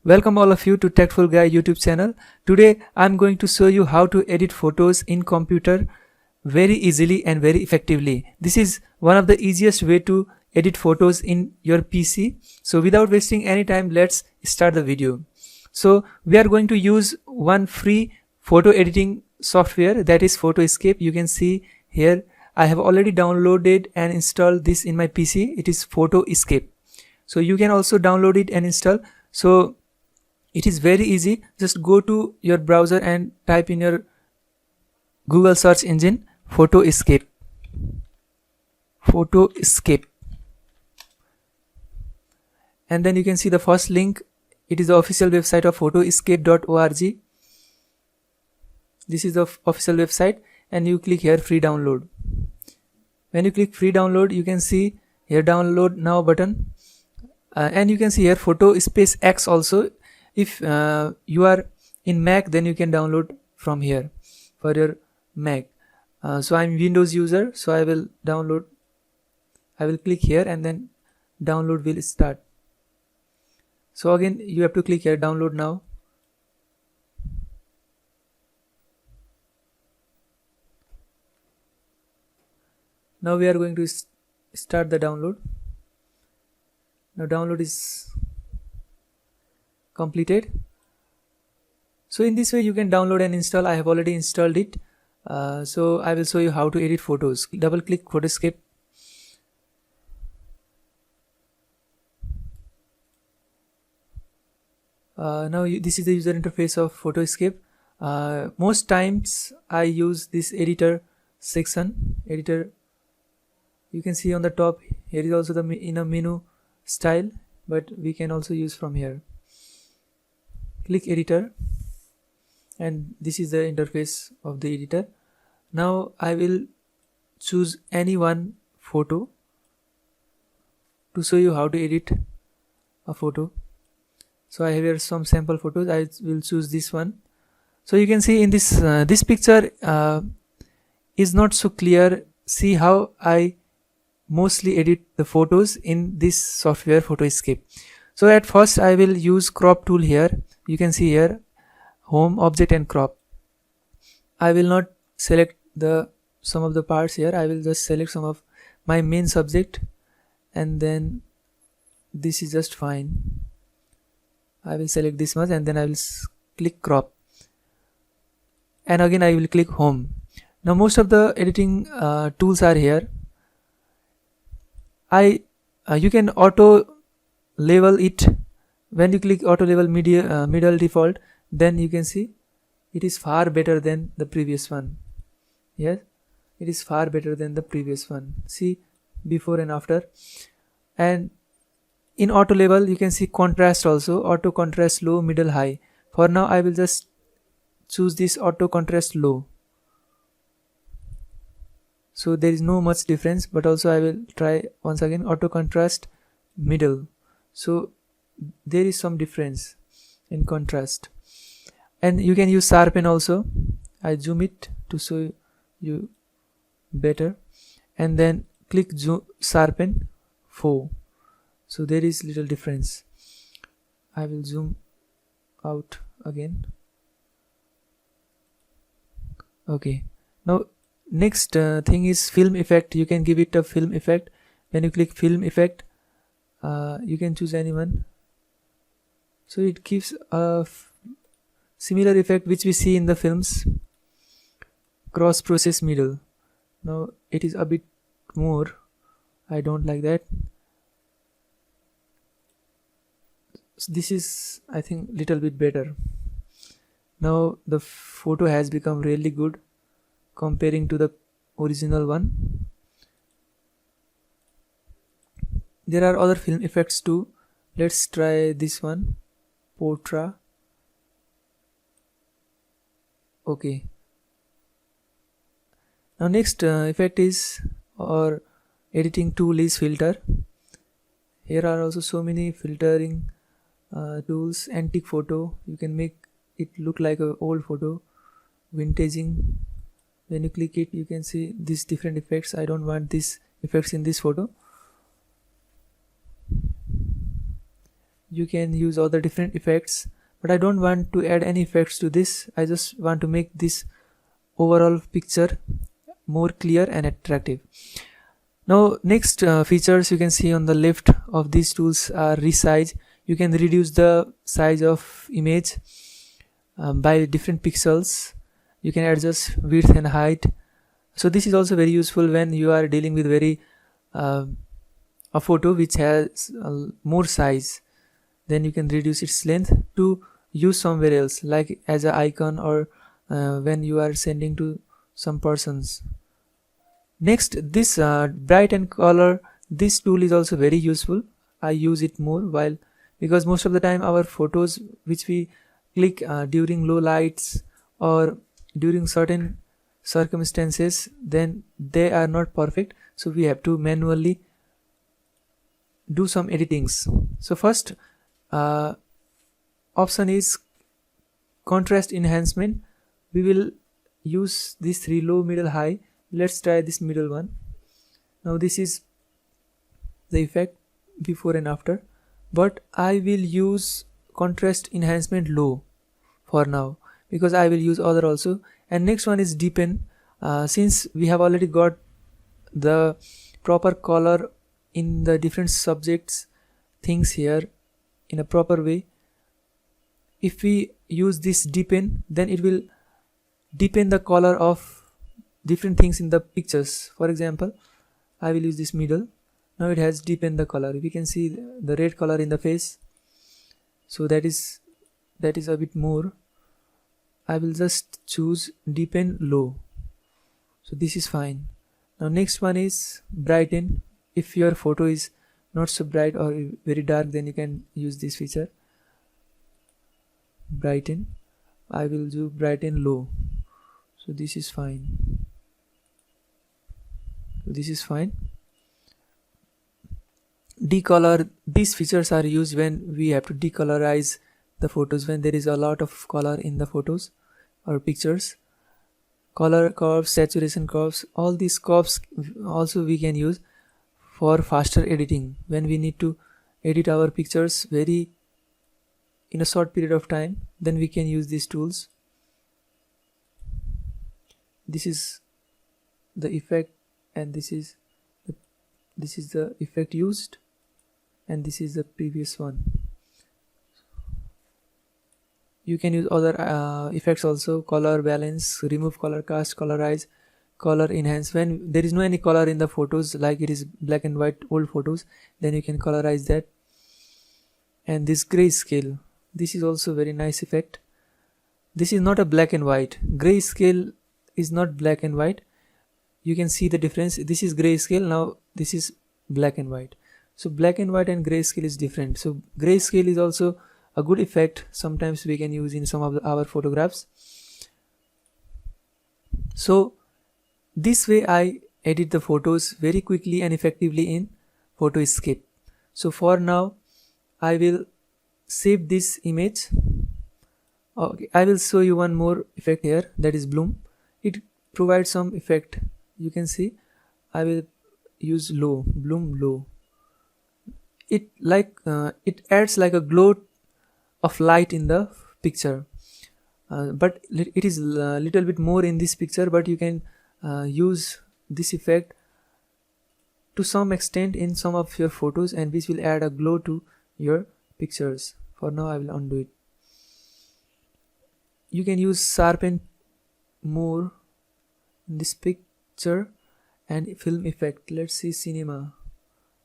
Welcome all of you to Techful Guy YouTube channel. Today I'm going to show you how to edit photos in computer very easily and very effectively. This is one of the easiest way to edit photos in your PC. So without wasting any time, let's start the video. So we are going to use one free photo editing software, that is Photoscape. You can see here I have already downloaded and installed this in my PC. It is Photoscape. So you can also download it and install. So it is very easy. Just go to your browser and type in your Google search engine Photoscape. And then you can see the first link. It is the official website of photoscape.org. This is the official website, and you click here free download. When you click free download, you can see here download now button, and you can see here Photo Space X also. If you are in Mac, then you can download from here for your Mac. So I'm Windows user, so I will download. I will click here and then download will start. So again you have to click here download now. Now we are going to start the download. Now download is completed. So in this way you can download and install. I have already installed it. So I will show you how to edit photos. Double click Photoscape. Now this is the user interface of Photoscape. Most times I use this editor section. Editor, you can see on the top here is also the in a menu style, but we can also use from here. Click editor, and this is the interface of the editor. Now I will choose any one photo to show you how to edit a photo. So I have here some sample photos. I will choose this one. So you can see in this this picture is not so clear. See how I mostly edit the photos in this software Photoscape. So at first I will use crop tool here. You can see here home, object and crop. I will not select the some of the parts here. I will just select some of my main subject, and then this is just fine. I will select this much and then I will click crop, and again I will click home. Now most of the editing tools are here. You can auto level it. When you click auto level middle default, then you can see it is far better than the previous one. Yes, it is far better than the previous one. See before and after. And in auto level you can see contrast also. Auto contrast low, middle, high. For now I will just choose this auto contrast low. So there is no much difference, but also I will try once again auto contrast middle. So there is some difference in contrast. And you can use sharpen also. I zoom it to show you better, and then click sharpen 4. So there is little difference. I will zoom out again. Okay, now next thing is film effect. You can give it a film effect. When you click film effect, you can choose anyone. So it gives a similar effect which we see in the films. Cross process middle. Now it is a bit more. I don't like that. So this is, I think, little bit better. Now the photo has become really good comparing to the original one. There are other film effects too. Let's try this one, Portra. Okay. Now next effect is, or editing tool is filter. Here are also so many filtering tools. Antique photo, you can make it look like an old photo. Vintaging, when you click it you can see these different effects. I don't want these effects in this photo. you can use all the different effects, but I don't want to add any effects to this. I just want to make this overall picture more clear and attractive. Now next features you can see on the left of these tools are resize. You can reduce the size of image by different pixels. You can adjust width and height. So this is also very useful when you are dealing with very a photo which has more size. Then you can reduce its length to use somewhere else, like as an icon, or when you are sending to some persons. Next, this bright and color, this tool is also very useful. I use it more because most of the time our photos which we click during low lights or during certain circumstances, then they are not perfect, so we have to manually do some editings. So first option is contrast enhancement. We will use these three: low, middle, high. Let's try this middle one. Now this is the effect before and after, but I will use contrast enhancement low for now because I will use other also. And next one is deepen. Since we have already got the proper color in the different subjects things here in a proper way, if we use this deepen, then it will deepen the color of different things in the pictures. For example, I will use this middle. Now it has deepened the color. We can see the red color in the face, so that is a bit more. I will just choose deepen low, so this is fine. Now next one is brighten. If your photo is not so bright or very dark, then you can use this feature, brighten. I will do brighten low, so this is fine. Decolor, these features are used when we have to decolorize the photos, when there is a lot of color in the photos or pictures. Color curves, saturation curves, all these curves also we can use for faster editing when we need to edit our pictures very in a short period of time. Then we can use these tools. This is the effect, and this is the effect used, and this is the previous one. You can use other effects also: color balance, remove color cast, colorize, color enhance. When there is no any color in the photos, like it is black and white old photos, then you can colorize that. And this grayscale, this is also very nice effect. This is not a black and white. Grayscale is not black and white. You can see the difference. This is grayscale. Now this is black and white. So black and white and grayscale is different. So grayscale is also a good effect. Sometimes we can use in some of our photographs. So this way I edit the photos very quickly and effectively in Photoscape. So for now I will save this image. Okay, I will show you one more effect here, that is bloom. It provides some effect. You can see I will use low, bloom low. It adds like a glow of light in the picture, but it is a little bit more in this picture, but you can use this effect to some extent in some of your photos, and which will add a glow to your pictures. For now I will undo it. You can use sharpen more in this picture and film effect. Let's see cinema.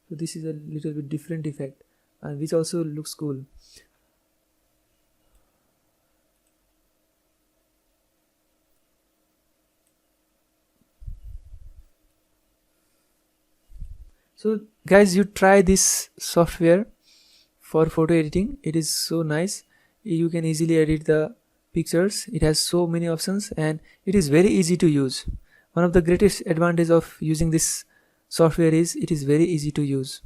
So this is a little bit different effect, and which also looks cool. So guys, you try this software for photo editing. It is so nice. You can easily edit the pictures. It has so many options and it is very easy to use. One of the greatest advantages of using this software is it is very easy to use.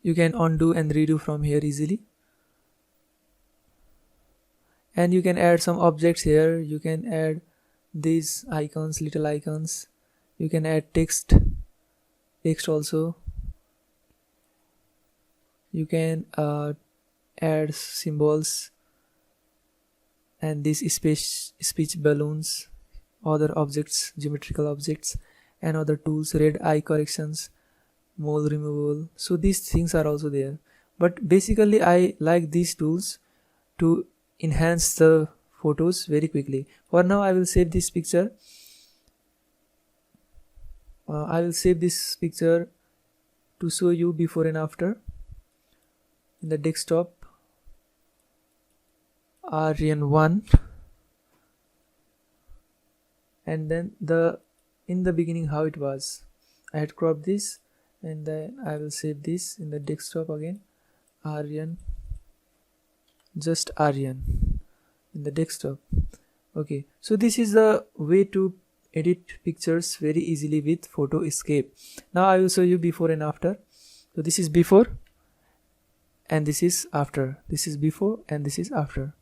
You can undo and redo from here easily. and you can add some objects here. You can add these icons, little icons. You can add text also. You can add symbols and these speech balloons, other objects, geometrical objects, and other tools, red eye corrections, mole removal. So these things are also there, but basically I like these tools to enhance the photos very quickly. For now I will save this picture. I will save this picture to show you before and after in the desktop. Aryan1, and then in the beginning how it was. I had cropped this, and then I will save this in the desktop again. Aryan, just Aryan in the desktop. Okay, so this is the way to edit pictures very easily with Photo Escape. Now I will show you before and after. So this is before and this is after. This is before and this is after.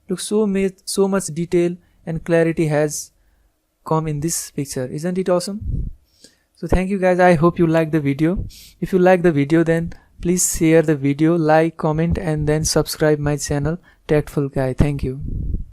Look, so much detail and clarity has come in this picture. Isn't it awesome? So thank you guys. I hope you like the video. If you like the video, then please share the video, like, comment, and then subscribe my channel, Tactful Guy. Thank you.